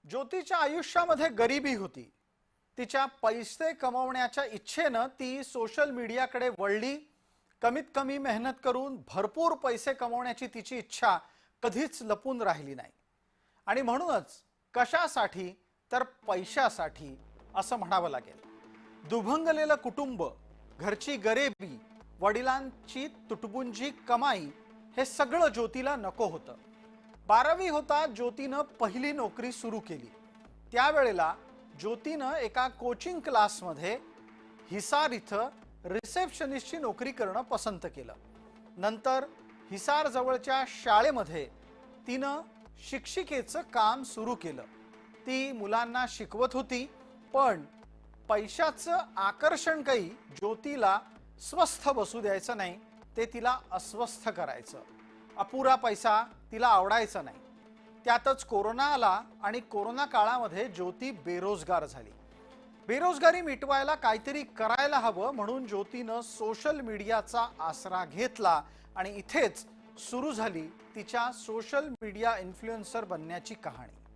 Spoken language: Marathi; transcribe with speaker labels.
Speaker 1: ज्योतीच्या आयुष्यामध्ये गरिबी होती। तिच्या पैसे कमवण्याच्या इच्छेने ती सोशल मीडियाकडे वळली। कमीत कमी मेहनत करून भरपूर पैसे कमवण्याची तिची इच्छा कधीच लपून राहिली नाही। आणि म्हणूनच कशासाठी तर पैशासाठी असं म्हणावं लागेल। दुभंगलेलं कुटुंब, घरची गरिबी, वडिलांची तुटपुंजी कमाई हे सगळं ज्योतीला नको होतं। 12वी होता ज्योतीनं पहिली नोकरी सुरू केली। त्यावेळेला ज्योतीनं एका कोचिंग क्लासमध्ये हिसार इथं रिसेप्शनिस्टची नोकरी करणं पसंत केलं। नंतर हिसार जवळच्या शाळेमध्ये तिनं शिक्षिकेचं काम सुरू केलं। ती मुलांना शिकवत होती, पण पैशाचं आकर्षण काही ज्योतीला स्वस्थ बसू द्यायचं नाही, ते तिला अस्वस्थ करायचं। अपुरा पैसा तिला आवडायचा नाही। त्यातच कोरोना आला आणि कोरोना काळामध्ये ज्योती बेरोजगार झाली। बेरोजगारी मिटवायला काहीतरी करायला हवं म्हणून ज्योतीनं सोशल मीडियाचा आसरा घेतला आणि इथेच सुरू झाली तिच्या सोशल मीडिया इन्फ्लुएन्सर बनण्याची कहाणी।